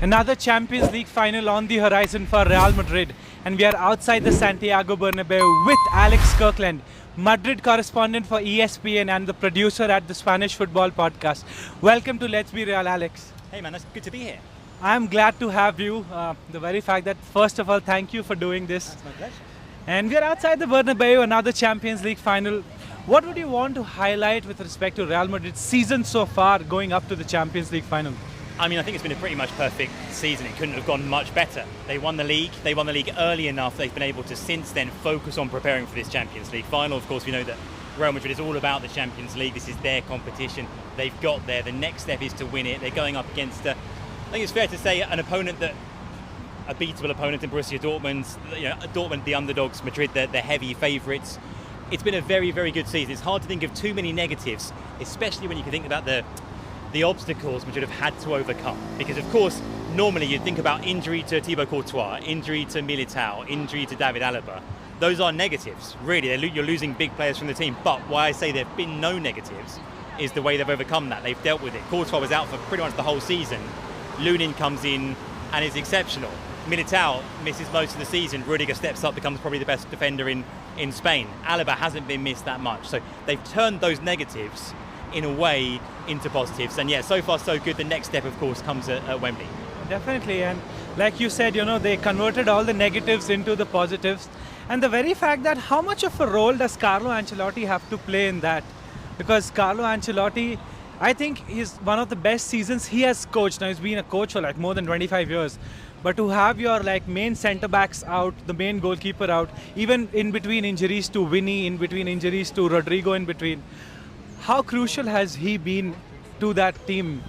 Another Champions League final on the horizon for Real Madrid, and we are outside the Santiago Bernabeu with Alex Kirkland, Madrid correspondent for ESPN and the producer at the Spanish Football Podcast. Welcome to Let's Be Real, Alex. Hey man, that's good to be here. I'm glad to have you. The very fact that, first of all, thank you for doing this. That's my pleasure. And we are outside the Bernabeu, another Champions League final. What would you want to highlight with respect to Real Madrid's season so far going up to the Champions League final? I mean, I think it's been a pretty much perfect season. It couldn't have gone much better. They won the league. They won the league early enough. They've been able to, since then, focus on preparing for this Champions League final. Of course, we know that Real Madrid is all about the Champions League. This is their competition. They've got there. The next step is to win it. They're going up against, I think it's fair to say, an opponent that, a beatable opponent in Borussia Dortmund. Dortmund, the underdogs, Madrid, the heavy favourites. It's been a very, very good season. It's hard to think of too many negatives, especially when you can think about the obstacles Madrid have had to overcome. Because of course, normally you'd think about injury to Thibaut Courtois, injury to Militao, injury to David Alaba. Those are negatives, really. You're losing big players from the team. But why I say there have been no negatives is the way they've overcome that. They've dealt with it. Courtois was out for pretty much the whole season. Lunin comes in and is exceptional. Militao misses most of the season. Rudiger steps up, becomes probably the best defender in Spain. Alaba hasn't been missed that much. So they've turned those negatives in a way into positives, and yeah, so far so good. The next step of course comes at Wembley. Definitely, and like you said, they converted all the negatives into the positives, and the very fact that how much of a role does Carlo Ancelotti have to play in that? Because Carlo Ancelotti, I think, is one of the best seasons he has coached. Now he's been a coach for more than 25 years, but to have your main centre backs out, the main goalkeeper out, even in between injuries to Vini, in between injuries to Rodrigo, in between, how crucial has he been to that team?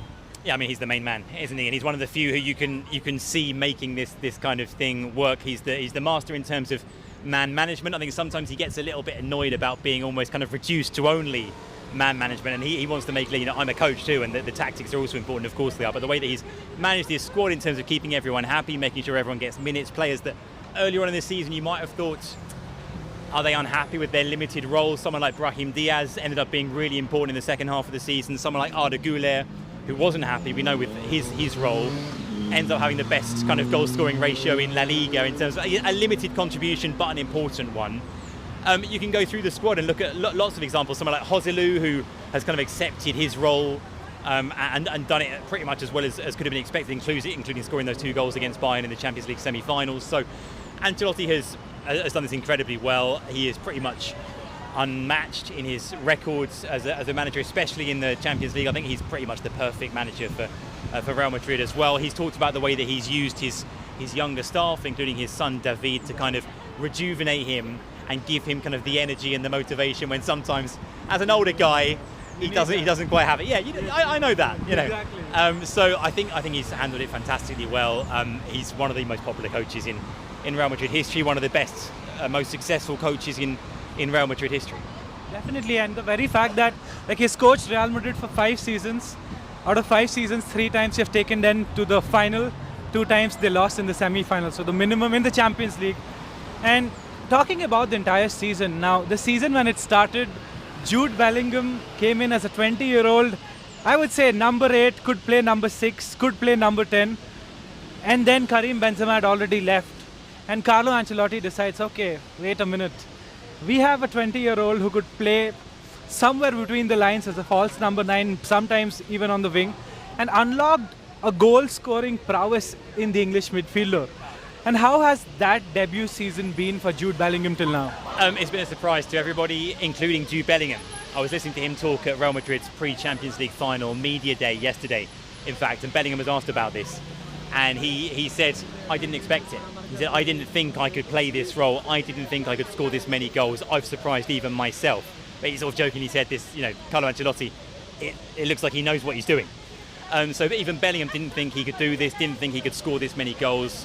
Yeah, I mean, he's the main man, isn't he? And he's one of the few who you can see making this kind of thing work. He's the master in terms of man management. I think sometimes he gets a little bit annoyed about being almost kind of reduced to only man management, and he wants to make, I'm a coach too, and the tactics are also important, of course they are, but the way that he's managed his squad in terms of keeping everyone happy, making sure everyone gets minutes, players that earlier on in the season you might have thought, are they unhappy with their limited roles? Someone like Brahim Diaz ended up being really important in the second half of the season. Someone like Arda Güler, who wasn't happy, we know with his role, ends up having the best kind of goal-scoring ratio in La Liga in terms of a limited contribution, but an important one. You can go through the squad and look at lots of examples. Someone like Joselu, who has kind of accepted his role and done it pretty much as well as could have been expected, including scoring those 2 goals against Bayern in the Champions League semi-finals. So Ancelotti has done this incredibly well. He is pretty much unmatched in his records as a manager, especially in the Champions League. I think he's pretty much the perfect manager for Real Madrid as well. He's talked about the way that he's used his younger staff, including his son David, to kind of rejuvenate him and give him kind of the energy and the motivation when sometimes, as an older guy, he doesn't quite have it. Yeah, I know that. Exactly. So I think he's handled it fantastically well. He's one of the most popular coaches in Real Madrid history, one of the best, most successful coaches in Real Madrid history. Definitely, and the very fact that he's coached Real Madrid for 5 seasons. Out of 5 seasons, 3 times he have taken them to the final, 2 times they lost in the semi-final. So the minimum in the Champions League. And talking about the entire season, now the season when it started, Jude Bellingham came in as a 20-year-old, I would say number 8, could play number 6, could play number 10. And then Karim Benzema had already left. And Carlo Ancelotti decides, okay, wait a minute. We have a 20-year-old who could play somewhere between the lines as a false number 9, sometimes even on the wing, and unlocked a goal-scoring prowess in the English midfielder. And how has that debut season been for Jude Bellingham till now? It's been a surprise to everybody, including Jude Bellingham. I was listening to him talk at Real Madrid's pre-Champions League final media day yesterday, in fact, and Bellingham was asked about this. And he said, I didn't expect it. He said, I didn't think I could play this role. I didn't think I could score this many goals. I've surprised even myself. But he sort of jokingly said this, Carlo Ancelotti, it looks like he knows what he's doing. So even Bellingham didn't think he could do this, didn't think he could score this many goals,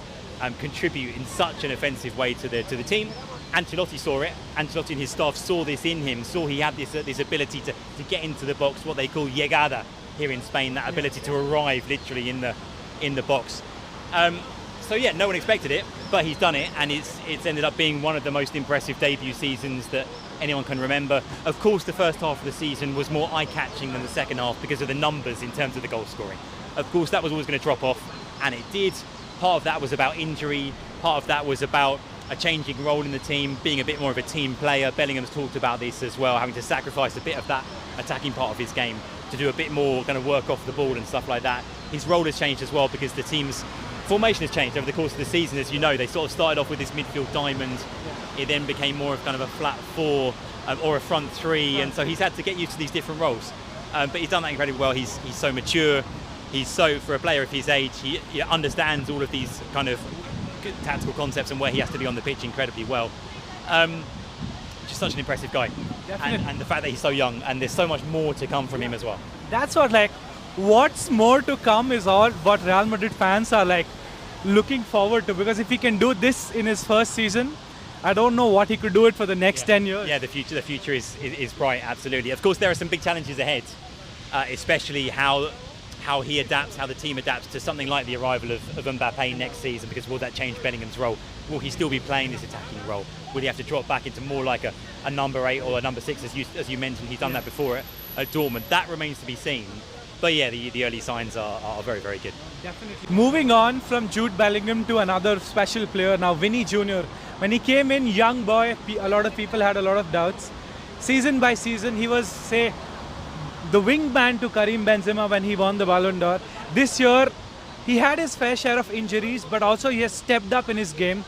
contribute in such an offensive way to the team. Ancelotti saw it. Ancelotti and his staff saw this in him, saw he had this ability to get into the box, what they call llegada here in Spain, that ability to arrive literally in the box. So yeah, no one expected it, but he's done it, and it's ended up being one of the most impressive debut seasons that anyone can remember. Of course, the first half of the season was more eye-catching than the second half because of the numbers in terms of the goal scoring. Of course, that was always going to drop off. and it did. Part of that was about injury, part of that was about a changing role in the team, being a bit more of a team player. Bellingham's talked about this as well, having to sacrifice a bit of that attacking part of his game to do a bit more kind of work off the ball and stuff like that. His role has changed as well because the team's formation has changed over the course of the season. As you know, they sort of started off with this midfield diamond. It then became more of kind of a flat four or a front three, and so he's had to get used to these different roles. But he's done that incredibly well. He's so mature. He's so, for a player of his age, he understands all of these kind of tactical concepts and where he has to be on the pitch incredibly well. Just such an impressive guy. And the fact that he's so young, and there's so much more to come from him as well. That's what, like, what's more to come is all what Real Madrid fans are like looking forward to, because if he can do this in his first season, I don't know what he could do it for the next 10 years. Yeah, the future is bright, absolutely. Of course, there are some big challenges ahead, especially how he adapts, how the team adapts to something like the arrival of Mbappe next season, because will that change Bellingham's role? Will he still be playing this attacking role? Will he have to drop back into more like a number 8 or a number 6, as you mentioned? He's done that before at Dortmund. That remains to be seen. But yeah, the early signs are very, very good. Definitely. Moving on from Jude Bellingham to another special player now, Vini Jr. When he came in, young boy, a lot of people had a lot of doubts. Season by season, he was, say, the wingman to Karim Benzema when he won the Balon d'Or. This year, he had his fair share of injuries, but also he has stepped up in his game.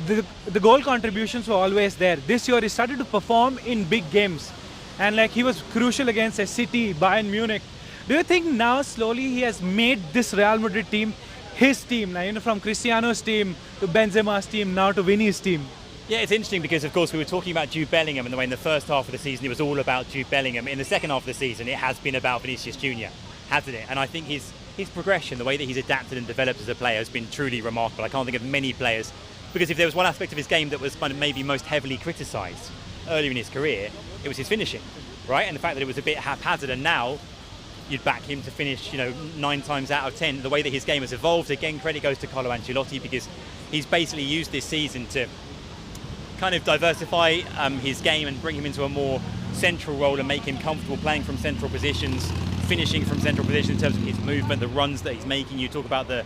The goal contributions were always there. This year, he started to perform in big games. And like he was crucial against a City, Bayern Munich. Do you think now slowly he has made this Real Madrid team his team? Now, you know, from Cristiano's team to Benzema's team, now to Vini's team. Yeah, it's interesting because, of course, we were talking about Jude Bellingham and the way in the first half of the season it was all about Jude Bellingham. In the second half of the season, it has been about Vinicius Jr, hasn't it? And I think his progression, the way that he's adapted and developed as a player has been truly remarkable. I can't think of many players, because if there was one aspect of his game that was kind of maybe most heavily criticised earlier in his career, it was his finishing, right? And the fact that it was a bit haphazard, and now you'd back him to finish, 9 times out of 10. The way that his game has evolved, again, credit goes to Carlo Ancelotti, because he's basically used this season to kind of diversify his game and bring him into a more central role and make him comfortable playing from central positions, finishing from central positions in terms of his movement, the runs that he's making. You talk about the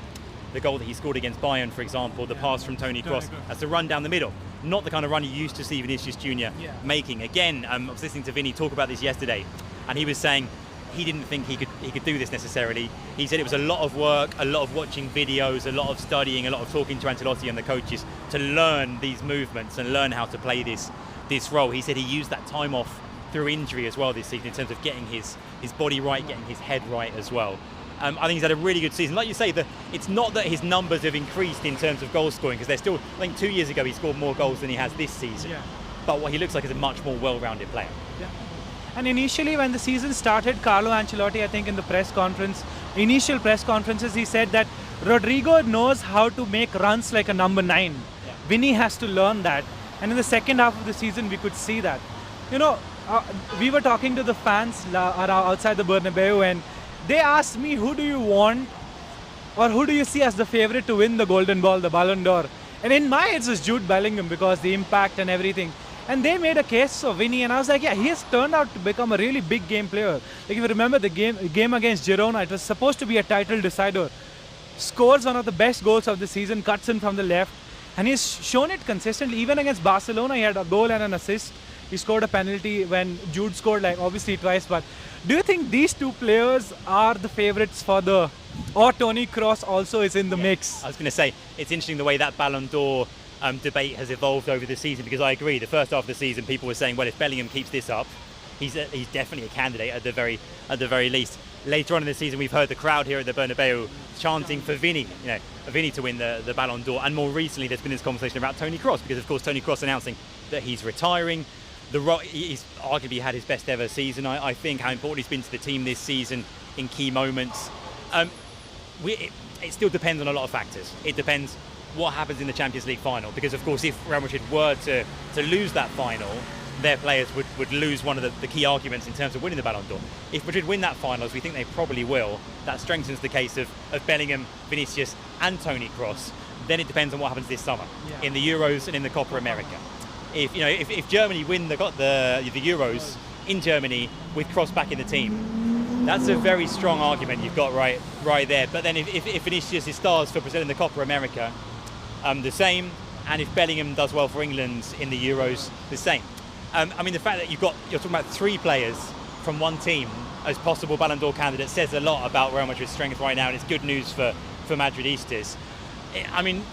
goal that he scored against Bayern, for example, the pass from Toni Kroos. That's a run down the middle, not the kind of run you used to see Vinicius Jr making. Again, I was listening to Vini talk about this yesterday, and he was saying he didn't think he could do this necessarily. He said it was a lot of work, a lot of watching videos, a lot of studying, a lot of talking to Ancelotti and the coaches to learn these movements and learn how to play this role. He said he used that time off through injury as well this season in terms of getting his body right, getting his head right as well. I think he's had a really good season. Like you say, it's not that his numbers have increased in terms of goal scoring, because they're still, I think 2 years ago he scored more goals than he has this season. Yeah. But what he looks like is a much more well-rounded player. Yeah. And initially when the season started, Carlo Ancelotti, I think in the initial press conferences, he said that Rodrigo knows how to make runs like a number 9. Yeah. Vini has to learn that. And in the second half of the season, we could see that. We were talking to the fans outside the Bernabeu, and they asked me, who do you want, or who do you see as the favorite to win the Golden Ball, the Balon d'Or? And in my head, it's Jude Bellingham, because the impact and everything. And they made a case for Vini, and I was like, yeah, he has turned out to become a really big game player. Like, if you remember the game against Girona, it was supposed to be a title decider. Scores one of the best goals of the season, cuts in from the left, and he's shown it consistently. Even against Barcelona, he had a goal and an assist. He scored a penalty when Jude scored, like, obviously twice. But do you think these two players are the favorites or Toni Kroos also is in the mix? I was going to say, it's interesting the way that Balon d'Or debate has evolved over the season, because I agree, the first half of the season people were saying, well, if Bellingham keeps this up, he's definitely a candidate at the very least. Later on in the season, we've heard the crowd here at the Bernabeu chanting for Vini, Vini to win the Balon d'Or. And more recently, there's been this conversation about Toni Kroos, because of course Toni Kroos announcing that he's retiring. He's arguably had his best ever season. I think how important he's been to the team this season in key moments. It still depends on a lot of factors. It depends what happens in the Champions League final, because of course if Real Madrid were to lose that final, their players would lose one of the key arguments in terms of winning the Balon d'Or. If Madrid win that final, as we think they probably will, that strengthens the case of Bellingham, Vinicius and Toni Kroos. Then it depends on what happens this summer in the Euros and in the Copa America. If Germany win the Euros in Germany with Kroos back in the team, That's a very strong argument you've got right there. But then if Vinicius stars for Brazil in the Copa America, the same. And if Bellingham does well for England in the Euros, the same. I mean, the fact that you're talking about 3 players from one team as possible Balon d'Or candidates says a lot about Real Madrid's strength right now, and it's good news for Madridistas. I mean,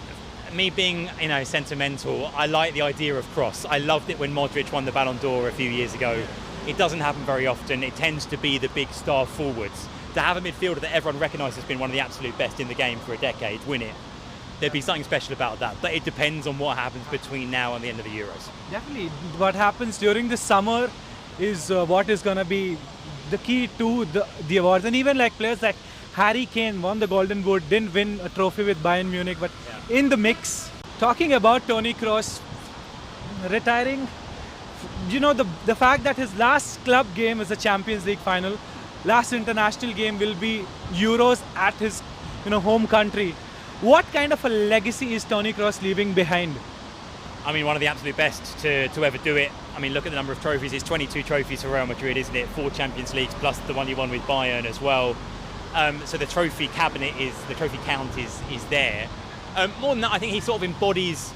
me being sentimental, I like the idea of Kroos. I loved it when Modric won the Balon d'Or a few years ago. It doesn't happen very often. It tends to be the big star forwards. To have a midfielder that everyone recognises has been one of the absolute best in the game for a decade win it, there'd be something special about that. But it depends on what happens between now and the end of the Euros. Definitely. What happens during the summer is what is going to be the key to the awards. And even like players like Harry Kane won the Golden Boot, didn't win a trophy with Bayern Munich, but in the mix. Talking about Toni Kroos retiring, the fact that his last club game is a Champions League final, last international game will be Euros at his home country. What kind of a legacy is Toni Kroos leaving behind? I mean, one of the absolute best to ever do it. I mean, look at the number of trophies. It's 22 trophies for Real Madrid, isn't it? 4 Champions Leagues plus the one he won with Bayern as well. So the trophy count is there. More than that, I think he sort of embodies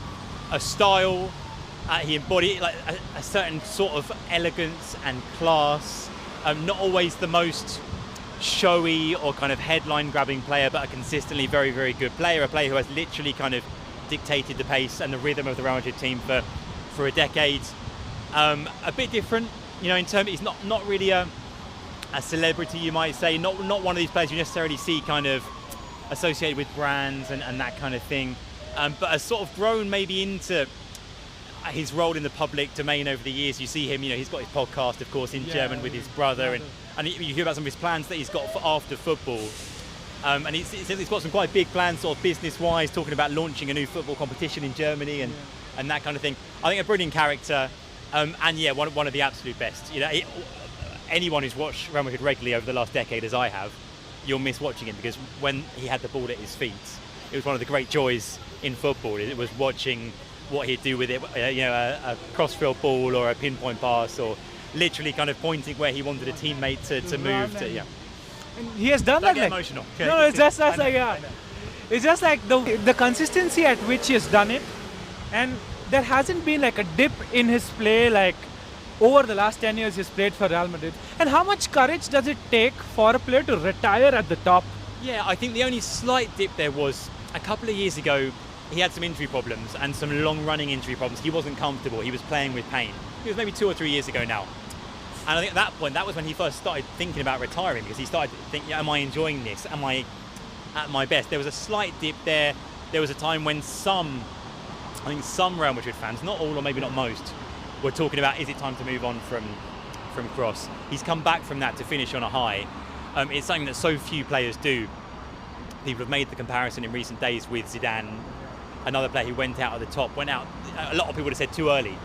a style. He embodies like a certain sort of elegance and class. Not always the most showy or kind of headline-grabbing player, but a consistently very, very good player. A player who has literally kind of dictated the pace and the rhythm of the Real Madrid team for a decade. A bit different, in terms he's not really a celebrity, you might say. Not one of these players you necessarily see kind of associated with brands and that kind of thing. But has sort of grown maybe into his role in the public domain over the years. You see him, he's got his podcast, of course, in German with his brother, and you hear about some of his plans that he's got for after football. And he says he's got some quite big plans, sort of business-wise, talking about launching a new football competition in Germany and that kind of thing. I think a brilliant character, and one of the absolute best. Anyone who's watched Real Madrid regularly over the last decade, as I have, you'll miss watching him, because when he had the ball at his feet, it was one of the great joys in football. It was watching what he'd do with it, a cross-field ball or a pinpoint pass, or literally kind of pointing where he wanted a teammate to move to. Yeah. And he has done that. Get emotional. No, it's just it's just like the consistency at which he has done it, and there hasn't been like a dip in his play like over the last 10 years he's played for Real Madrid. And how much courage does it take for a player to retire at the top? Yeah, I think the only slight dip there was a couple of years ago. He had some injury problems and some long-running injury problems. He wasn't comfortable. He was playing with pain. It was maybe 2 or 3 years ago now. And I think at that point, that was when he first started thinking about retiring, because he started thinking, am I enjoying this? Am I at my best? There was a slight dip there. There was a time when some Real Madrid fans, not all or maybe not most, were talking about, is it time to move on from Kroos? He's come back from that to finish on a high. It's something that so few players do. People have made the comparison in recent days with Zidane, another player who went out at the top, a lot of people would have said too early.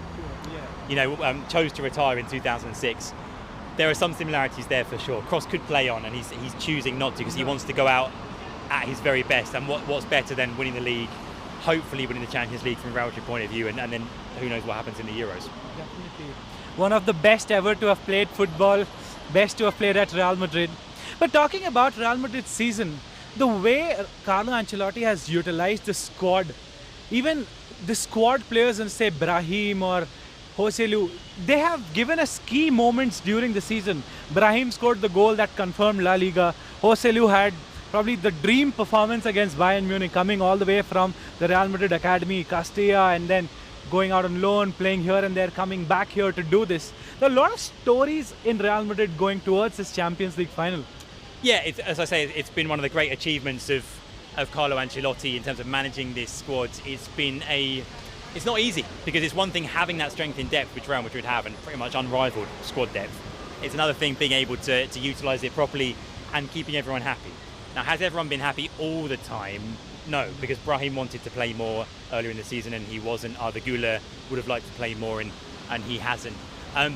Chose to retire in 2006. There are some similarities there for sure. Kroos could play on, and he's choosing not to, because he wants to go out at his very best. And what's better than winning the league, hopefully winning the Champions League from a Real Madrid point of view, and then who knows what happens in the Euros. Definitely. One of the best ever to have played football, best to have played at Real Madrid. But talking about Real Madrid's season, the way Carlo Ancelotti has utilized the squad, even the squad players, and say Brahim or Joselu, they have given us key moments during the season. Brahim scored the goal that confirmed La Liga. Joselu had probably the dream performance against Bayern Munich, coming all the way from the Real Madrid academy, Castilla, and then going out on loan, playing here and there, coming back here to do this. There are a lot of stories in Real Madrid going towards this Champions League final. Yeah, as I say, it's been one of the great achievements of Carlo Ancelotti in terms of managing this squad. It's not easy, because it's one thing having that strength in depth, which Real Madrid have, and pretty much unrivaled squad depth. It's another thing being able to utilise it properly and keeping everyone happy. Now, has everyone been happy all the time? No, because Brahim wanted to play more earlier in the season and he wasn't. Arda Güler would have liked to play more and he hasn't.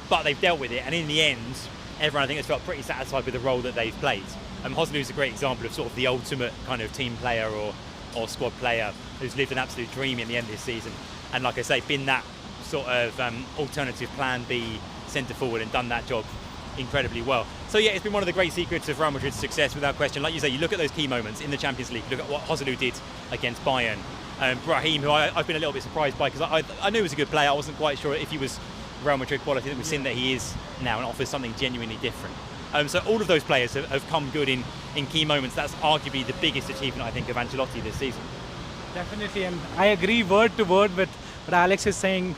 But they've dealt with it, and in the end, everyone I think has felt pretty satisfied with the role that they've played. Joselu's a great example of sort of the ultimate kind of team player or squad player who's lived an absolute dream in the end of this season. And like I say, been that sort of alternative plan B centre forward and done that job incredibly well. So yeah, it's been one of the great secrets of Real Madrid's success, without question. Like you say, you look at those key moments in the Champions League, look at what Joselu did against Bayern. Brahim, who I've been a little bit surprised by, because I knew he was a good player. I wasn't quite sure if he was Real Madrid quality. We've seen that he is now and offers something genuinely different. So all of those players have come good in key moments. That's arguably the biggest achievement, I think, of Ancelotti this season. Definitely, and I agree word to word with what Alex is saying.